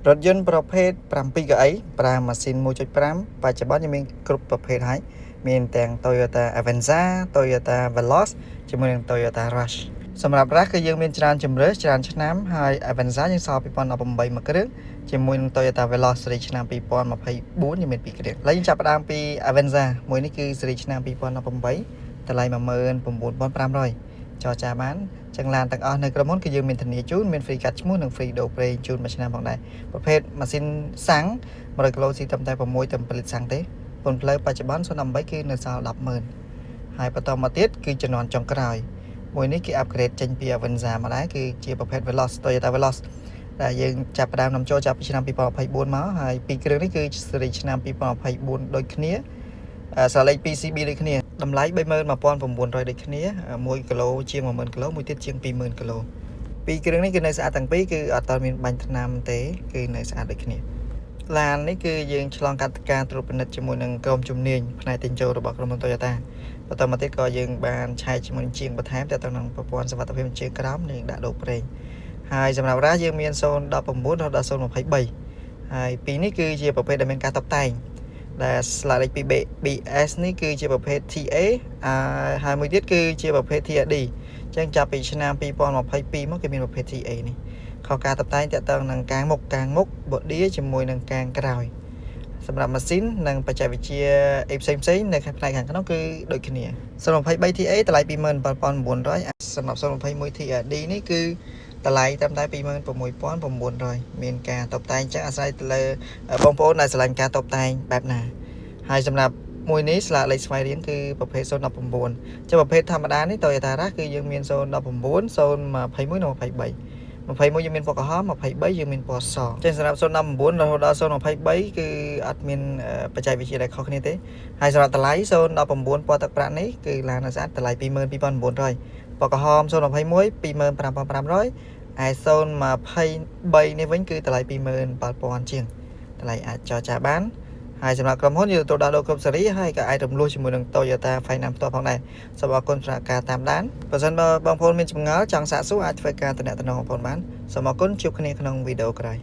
รถยนต์ประเภท7 กะไอปรามาซิน1.5ปัจจุบันยังมีกรุ๊ปประเภทให้มีแต่ง Toyota Avenza Toyota Veloz ជាមួយនឹង Toyota Rush សម្រាប់ Rush គឺយើងមានច្រើនជម្រើសច្រើនឆ្នាំហើយ Avenza យើងសល់2018មួយគ្រឿងជាមួយនឹង Toyota Veloz ស៊េរីឆ្នាំ2024យើងមាន2គ្រឿងឥឡូវយើងចាប់ផ្ដើមពី Avenza មួយនេះគឺស៊េរីឆ្នាំ2018តម្លៃ19500ចរចាបានចឹងឡានទាំងអស់នៅក្រុមហ៊ុនគឺយើងមានធានាជូនមាន free កាត់ឈ្មោះនិង free ដូរប្រេងជូនមួយឆ្នាំផងដែរប្រភេទម៉ាស៊ីនសាំង100គីឡូស៊ីត្រឹមតែ6ទៅ7លីត្រសាំងទេពន្ធផ្លូវបច្ចុប្បន្ន018គឺនៅសល់100,000ហើយបន្តមកទៀតគឺជំនាន់ចុងក្រោយមួយនេះគេ upgrade ចេញពី Avenza មកដែរគឺជាប្រភេទ Veloz Toyota Veloz ដែលយើងចាប់ផ្ដើមនាំចូលចាប់ពីឆ្នាំ2024មកហើយពីរគ្រឿងនេះគឺស៊េរីឆ្នាំ2024ដូចគ្នាសាលេខ PCB ដូចគ្នាតម្លៃ31900ដូចគ្នា1គីឡូជាង10000គីឡូមួយទៀតជាង20000គីឡូពីរគ្រឿងនេះគឺនៅស្អាតទាំងពីរគឺអត់តមានបាញ់ថ្នាំទេគឺនៅស្អាតដូចគ្នាឡាននេះគឺយើងឆ្លងកាត់ការត្រួតពិនិត្យជាមួយនឹងក្រុមជំនាញផ្នែកទិញចូលរបស់ក្រុមហ៊ុន Toyota បន្តមកទៀតក៏យើងបានឆែកជាមួយជាងបន្ថែមទៅនឹងប្រព័ន្ធសុវត្ថិភាពជាក្រោមនិងដាក់ដូរប្រេងហើយសម្រាប់រ៉ាយើងមាន019រហូតដល់023ហើយពីរនេះគឺជាប្រភេទដែលមានការតុបតែងដែលស្លាកលេខ BS នេះគឺជាប្រភេទ TA ហើយមួយទៀតគឺជាប្រភេទ TRD អញ្ចឹងចាប់ពីឆ្នាំ2022មកគេមានប្រភេទ TA នេះខុសការតុបតែងទាក់ទងនឹងកាងមុខ body ជាមួយនឹងកាងក្រោយសម្រាប់ម៉ាស៊ីននិងបច្ចេកវិទ្យាផ្សេងនៅផ្នែកខាងក្នុងគឺដូចគ្នា023 TA តម្លៃ27900សម្រាប់021 TRD នេះគឺតម្លៃត្រឹមតែ26900មានការតុបតែងចឹងអាស្រ័យទៅលើបងប្អូនដែលស្រឡាញ់ការតុបតែងបែបណាហើយសម្រាប់មួយនេះស្លាកលេខស្វ័យរៀងគឺប្រភេទ019ចុះប្រភេទធម្មតានេះ Toyota Rush គឺយើងមាន019 021និង23 21យើងមានពណ៌ក្រហម23យើងមានពណ៌សចឹងសម្រាប់019រហូតដល់023គឺអត់មានបច្ចេកវិទ្យាដែលខុសគ្នាទេហើយសម្រាប់តម្លៃ019ពណ៌ទឹកប្រាក់នេះគឺឡាននៅស្អាតតម្លៃ22900ពណ៌ក្រហម021 25500ឯ023នេះវិញគឺតម្លៃ27000ជាងតម្លៃអាចចរចាបានហើយសម្រាប់ក្រុមហ៊ុនយើងទទួលដល់គ្រប់ស៊េរីហើយក៏អាចរំលោះជាមួយនឹង Toyota Finance ផ្ទាល់ផងដែរសូមអរគុណសម្រាប់ការតាមដានបើសិនបើបងប្អូនមានចម្ងល់ចង់សាកសួរអាចធ្វើការទំនាក់ទំនងបងប្អូនបានសូមអរគុណជួបគ្នាក្នុងវីដេអូក្រោយ